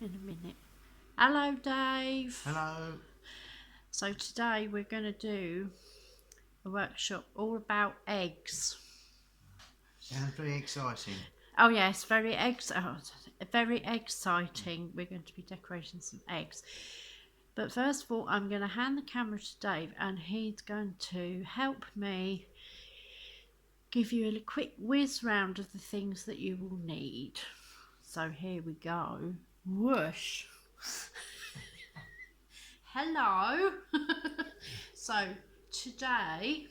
in a minute. Hello, Dave. Hello. So today we're going to do a workshop all about eggs. Sounds very exciting. Oh yes, very exciting. We're going to be decorating some eggs. But first of all, I'm going to hand the camera to Dave, and he's going to help me give you a quick whiz round of the things that you will need. So here we go. Whoosh. Hello. So today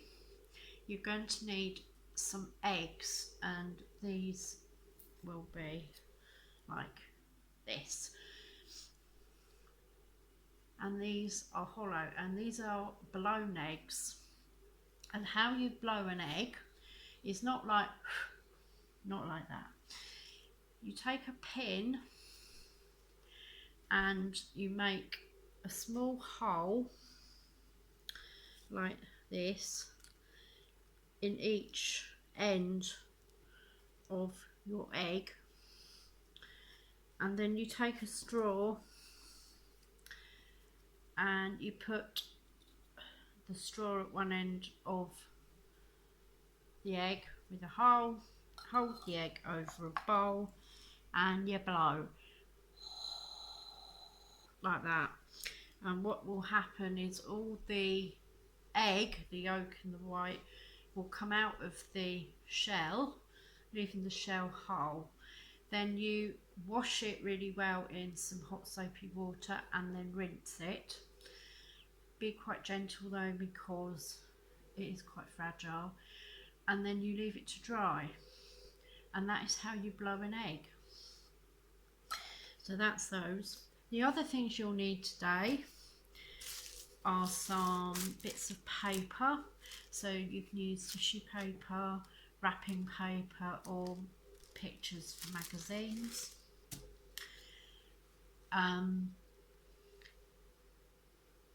you're going to need some eggs, and these will be like this, and these are hollow, and these are blown eggs. And how you blow an egg is not like that. You take a pin and you make a small hole like this in each end of your egg, and then you take a straw and you put the straw at one end of the egg with a hole, hold the egg over a bowl, and you blow like that. And what will happen is all the egg, the yolk and the white, will come out of the shell, leaving the shell whole. Then you wash it really well in some hot soapy water and then rinse it. Be quite gentle though, because it is quite fragile. And then you leave it to dry, and that is how you blow an egg. So that's those. The other things you'll need today are some bits of paper. So you can use tissue paper, wrapping paper, or pictures for magazines.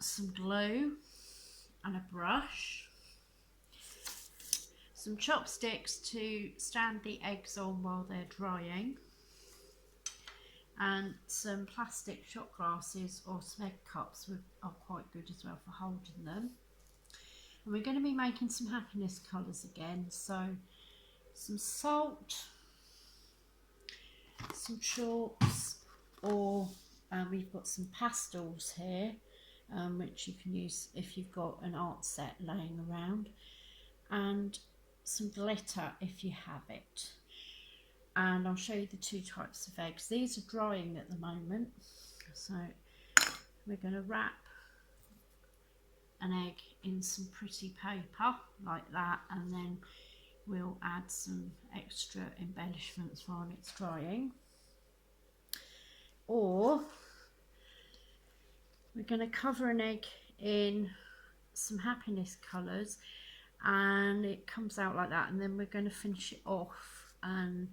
Some glue and a brush. Some chopsticks to stand the eggs on while they're drying. And some plastic shot glasses or some egg cups are quite good as well for holding them. And we're going to be making some happiness colours again, so some salt, some chalks, or we've got some pastels here, which you can use if you've got an art set laying around, and some glitter if you have it. And I'll show you the two types of eggs. These are drying at the moment, so we're going to wrap an egg in some pretty paper like that, and then we'll add some extra embellishments while it's drying. Or we're going to cover an egg in some happiness colours, and it comes out like that, and then we're going to finish it off, and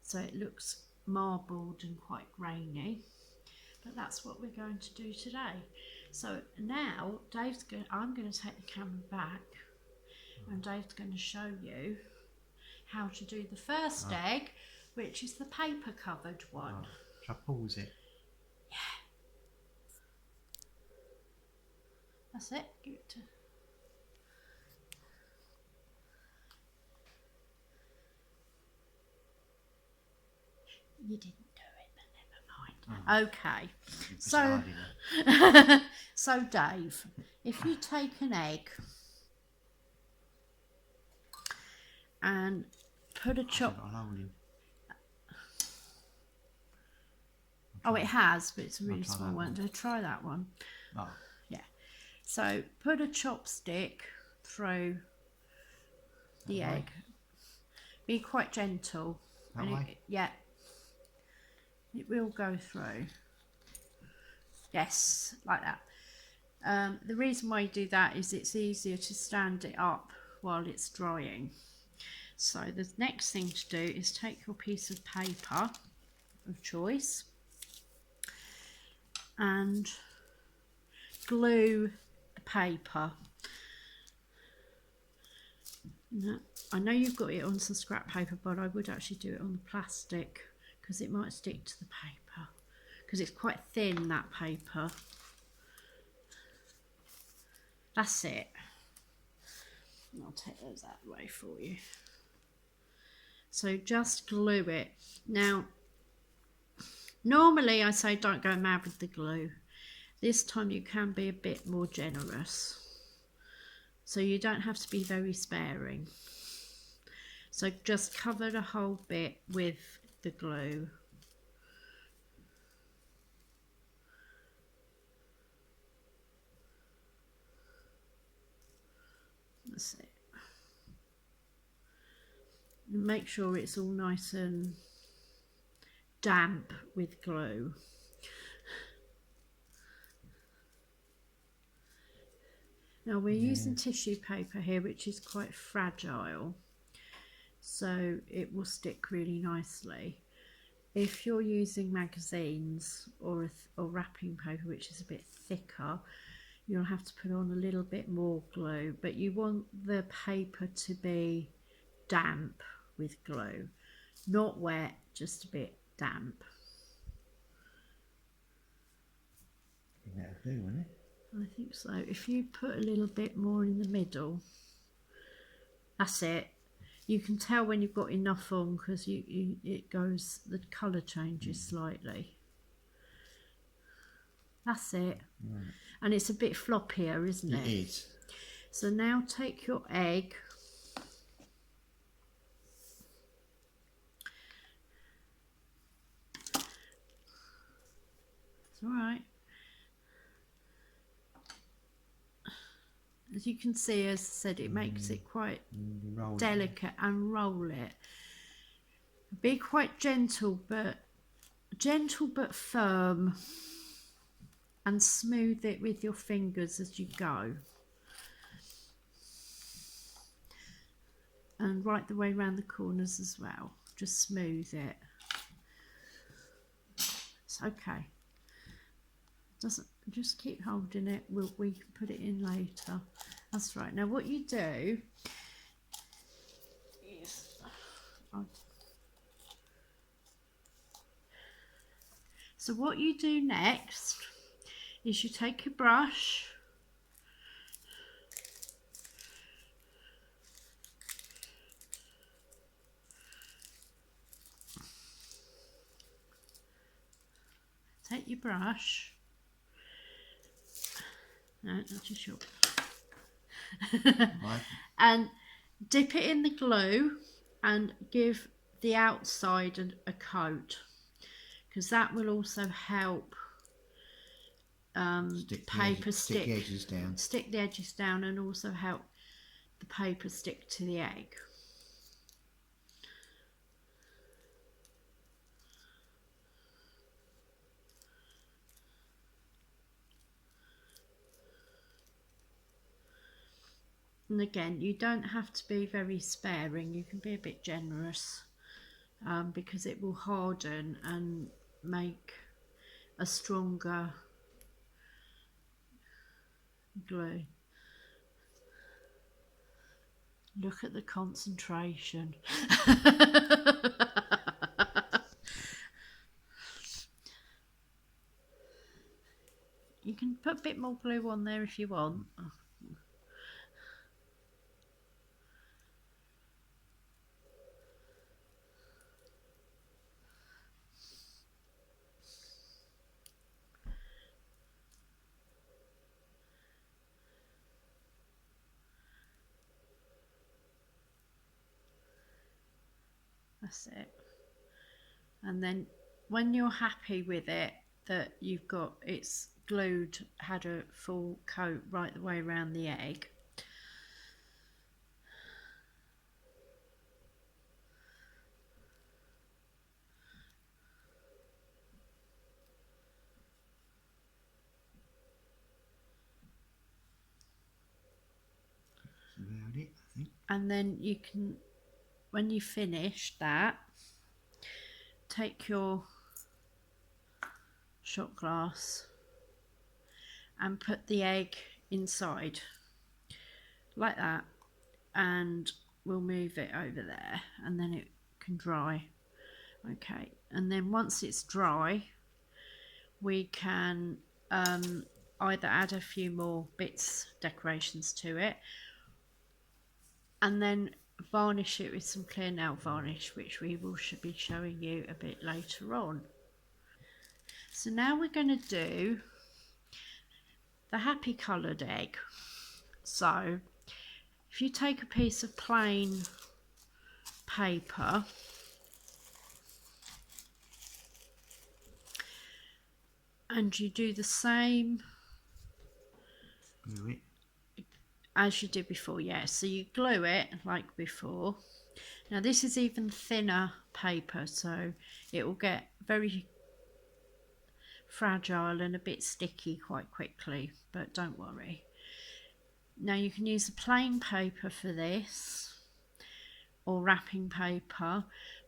so it looks marbled and quite grainy. But that's what we're going to do today. So now I'm going to take the camera back, and Dave's going to show you how to do the first egg, which is the paper covered one. Shall I pause it? Yeah. That's it. Give it to... You didn't do it, but never mind. Okay. So Dave, if you take an egg and put a chop... Oh, it has, but it's a really small one. Do try that one. Oh. Yeah. So put a chopstick through the egg. Be quite gentle. That way? Yeah. It will go through. Yes, like that. The reason why you do that is it's easier to stand it up while it's drying. So the next thing to do is take your piece of paper of choice and glue the paper. Now, I know you've got it on some scrap paper, but I would actually do it on the plastic because it might stick to the paper, because it's quite thin, that paper. That's it. I'll take those out of the way for you. So just glue it. Now, normally I say don't go mad with the glue. This time you can be a bit more generous. So you don't have to be very sparing. So just cover the whole bit with the glue. That's it. And make sure it's all nice and damp with glue. Now we're using tissue paper here, which is quite fragile, so it will stick really nicely. If you're using magazines or wrapping paper, which is a bit thicker, you'll have to put on a little bit more glue, but you want the paper to be damp with glue, not wet, just a bit damp. That'll do, won't it? I think so. If you put a little bit more in the middle, that's it. You can tell when you've got enough on because it goes, the colour changes slightly. That's it. Right. And it's a bit floppier, isn't it? It is. So now take your egg. It's all right. As you can see, as I said, it makes it quite delicate, and roll it. Be quite gentle but firm, and smooth it with your fingers as you go. And right the way around the corners as well. Just smooth it. It's okay. Doesn't, just keep holding it. We can put it in later. That's right. Now what you do is, so what you do next is you take your brush, no, not too short. Right. And dip it in the glue and give the outside a coat, because that will also help paper stick the edges down. Stick the edges down, and also help the paper stick to the egg. And again, you don't have to be very sparing, you can be a bit generous, because it will harden and make a stronger glue. Look at the concentration. You can put a bit more glue on there if you want. That's it. And then when you're happy with it, that you've got it's glued, had a full coat right the way around the egg, That's about it, I think. and then you can, when you finish that, take your shot glass and put the egg inside like that, and we'll move it over there, and then it can dry. Okay, and then once it's dry, we can either add a few more bits, decorations to it, and then varnish it with some clear nail varnish, which we will should be showing you a bit later on. So now we're going to do the happy coloured egg. So if you take a piece of plain paper and you do the same Glue it. as you did before, yeah, so you glue it like before. Now this is even thinner paper, so it will get very fragile and a bit sticky quite quickly, but don't worry. Now you can use a plain paper for this or wrapping paper,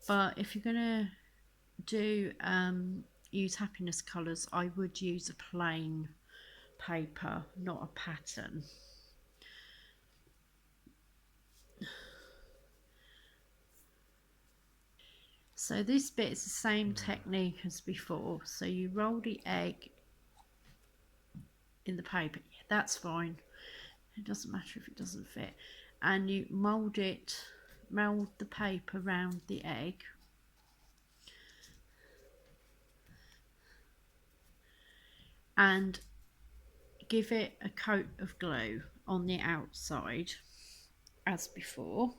but if you're going to do use happiness colours, I would use a plain paper, not a pattern. So this bit is the same technique as before. So you roll the egg in the paper. Yeah, that's fine. It doesn't matter if it doesn't fit. And you mould the paper around the egg. And give it a coat of glue on the outside as before.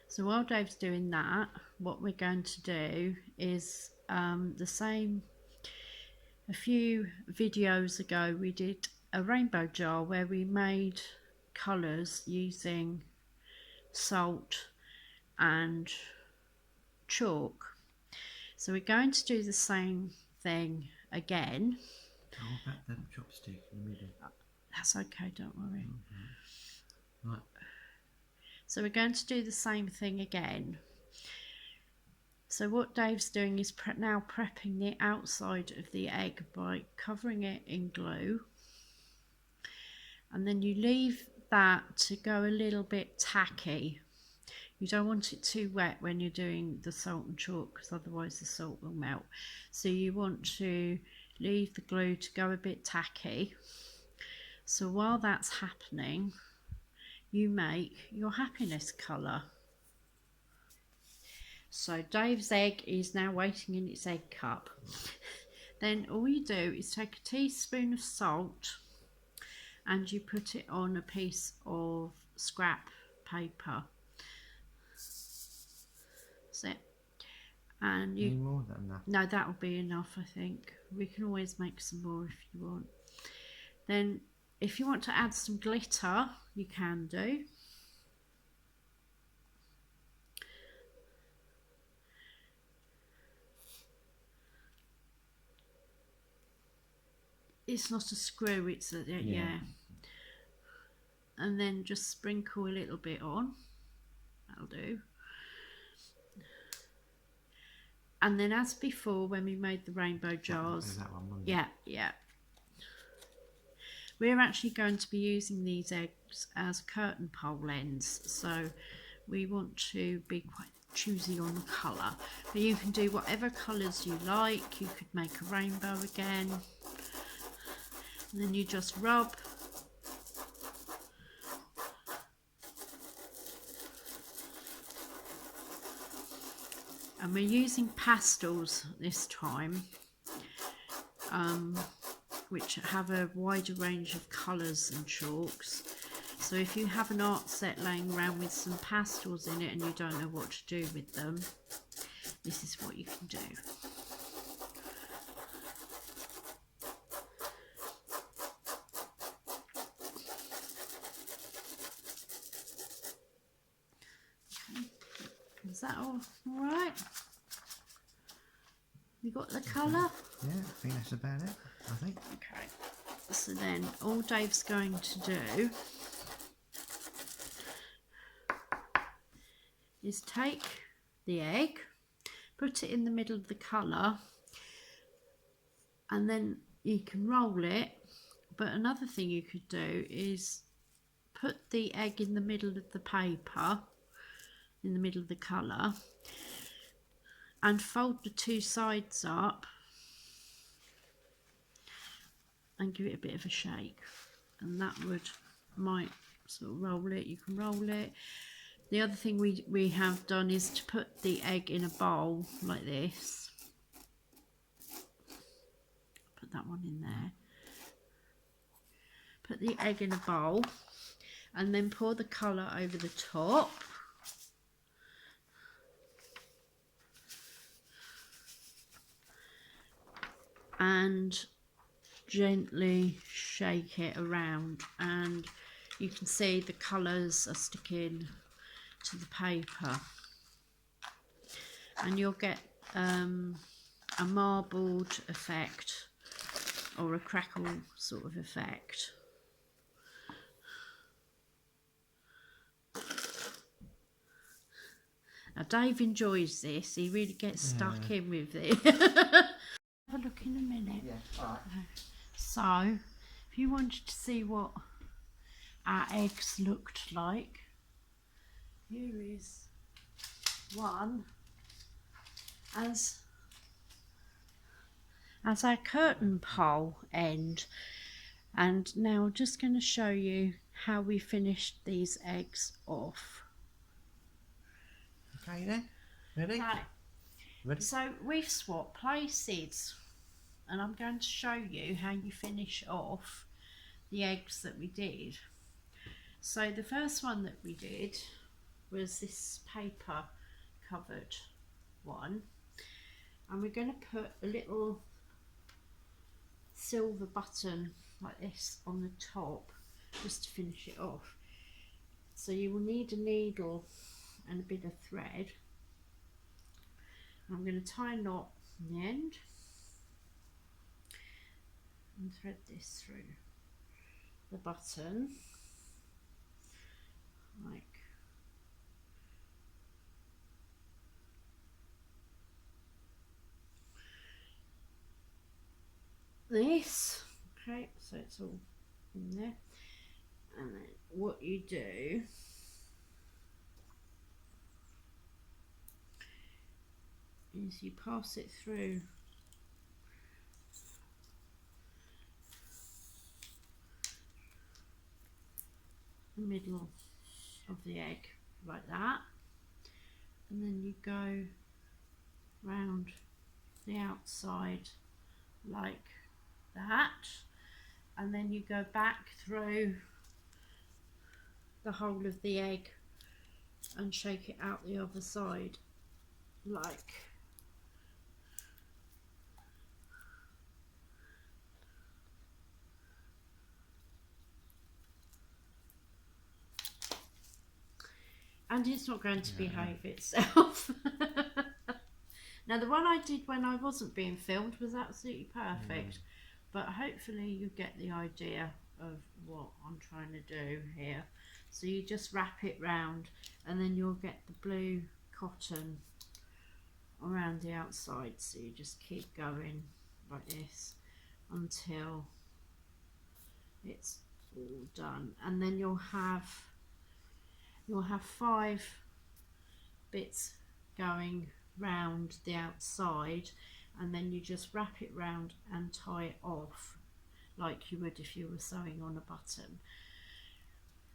So while Dave's doing that, what we're going to do is the same. A few videos ago we did a rainbow jar where we made colours using salt and chalk. So we're going to do the same thing again. How about the chopstick in the middle? That's okay, don't worry. Right. So we're going to do the same thing again. So what Dave's doing is now prepping the outside of the egg by covering it in glue. And then you leave that to go a little bit tacky. You don't want it too wet when you're doing the salt and chalk, because otherwise the salt will melt. So you want to leave the glue to go a bit tacky. So while that's happening, you make your happiness colour. So Dave's egg is now waiting in its egg cup. Then all you do is take a teaspoon of salt and you put it on a piece of scrap paper. That's it. And you, any more than enough? No, that will be enough, I think. We can always make some more if you want. Then if you want to add some glitter, you can do. It's not a screw, it's a, yeah. And then just sprinkle a little bit on. That'll do. And then as before when we made the rainbow jars, that one, yeah. We're actually going to be using these eggs as curtain pole ends, so we want to be quite choosy on the colour. But you can do whatever colours you like. You could make a rainbow again. And then you just rub. And we're using pastels this time, which have a wider range of colours and chalks. So if you have an art set laying around with some pastels in it and you don't know what to do with them, this is what you can do. Okay. Is that all right? You got the colour? Yeah, I think that's about it, I think. Okay. So then all Dave's going to do is take the egg, put it in the middle of the colour, and then you can roll it. But another thing you could do is put the egg in the middle of the paper in the middle of the colour, and fold the two sides up and give it a bit of a shake, and that might sort of roll it. You can roll it. The other thing we have done is to put the egg in a bowl like this. Put that one in there. Put the egg in a bowl and then pour the colour over the top. And gently shake it around, and you can see the colours are sticking to the paper, and you'll get a marbled effect or a crackle sort of effect. Now Dave enjoys this, he really gets stuck in with it. Have a look in a minute. Yeah, alright. So, if you wanted to see what our eggs looked like, here is one as our curtain pole end. And now I'm just going to show you how we finished these eggs off. Okay then, ready? Okay. Ready? So we've swapped places, and I'm going to show you how you finish off the eggs that we did. So the first one that we did was this paper covered one, and we're going to put a little silver button like this on the top just to finish it off. So you will need a needle and a bit of thread. I'm going to tie a knot in the end and thread this through the button like this. Okay, so it's all in there, and then what you do is you pass it through the middle of the egg like that, and then you go round the outside like that, and then you go back through the whole of the egg and shake it out the other side like and it's not going to behave itself. Now the one I did when I wasn't being filmed was absolutely perfect, but hopefully you get the idea of what I'm trying to do here. So you just wrap it round, and then you'll get the blue cotton around the outside, so you just keep going like this until it's all done, and then you'll have 5 bits going round the outside, and then you just wrap it round and tie it off like you would if you were sewing on a button.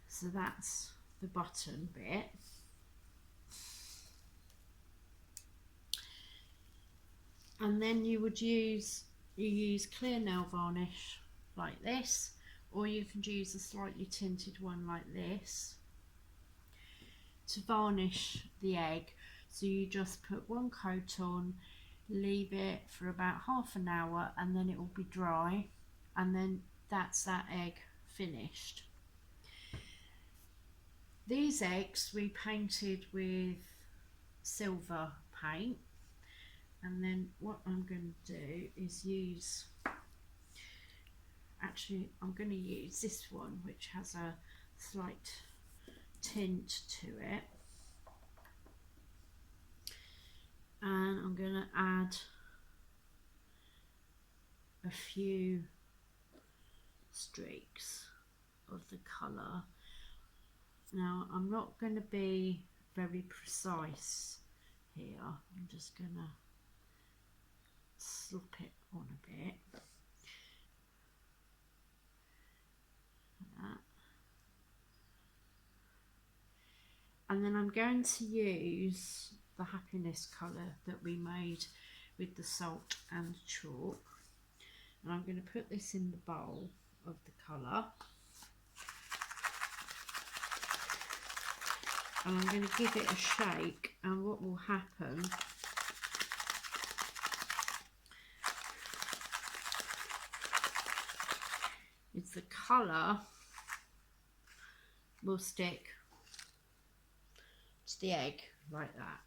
So that's the button bit. And then you use clear nail varnish like this, or you can use a slightly tinted one like this to varnish the egg. So you just put one coat on, leave it for about half an hour, and then it will be dry, and then that's that egg finished. These eggs we painted with silver paint, and then what I'm going to do is I'm going to use this one which has a slight tint to it, and I'm going to add a few streaks of the colour. Now I'm not going to be very precise here. I'm just gonna slop it on a bit. Like that. And then I'm going to use the happiness colour that we made with the salt and chalk. And I'm going to put this in the bowl of the colour. And I'm going to give it a shake, and what will happen is the colour will stick to the egg like that.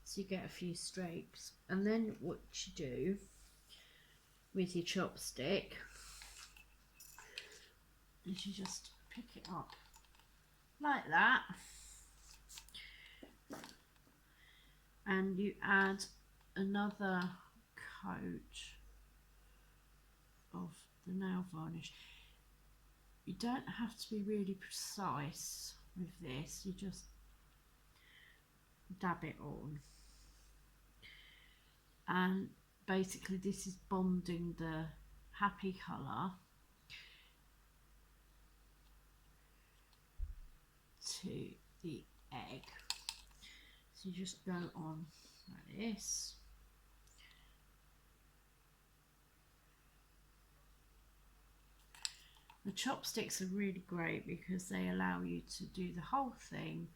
So you get a few streaks. And then what you do with your chopstick is you just pick it up like that, and you add another coat of the nail varnish. You don't have to be really precise with this, you just dab it on, and basically this is bonding the happy colour to the egg. So you just go on like this. The chopsticks are really great because they allow you to do the whole thing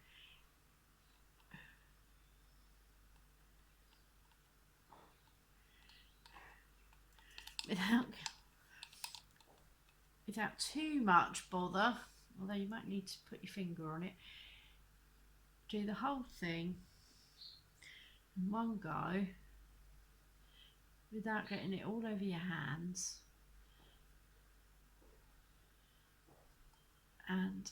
without too much bother, although you might need to put your finger on it. Do the whole thing in one go without getting it all over your hands. And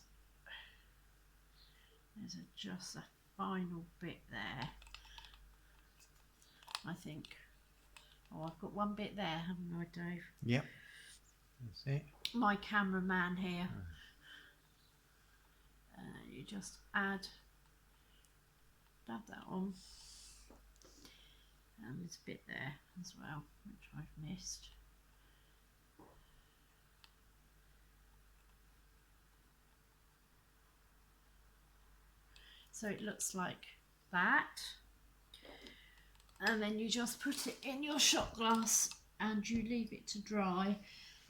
there's just a final bit there, I think. Oh, I've got one bit there, haven't I, Dave? Yep. That's it. My cameraman here. You just dab that on. And there's a bit there as well, which I've missed. So it looks like that. And then you just put it in your shot glass and you leave it to dry,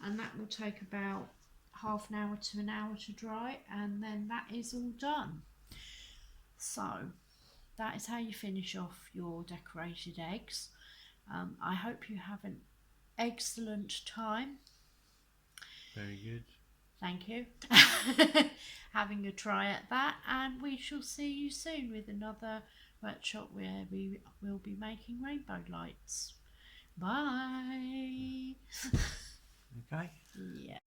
and that will take about half an hour to an hour to dry, and then that is all done. So that is how you finish off your decorated eggs. I hope you have an excellent time. Very good. Thank you. Having a try at that, and we shall see you soon with another workshop where we will be making rainbow lights. Bye. Okay. Yeah.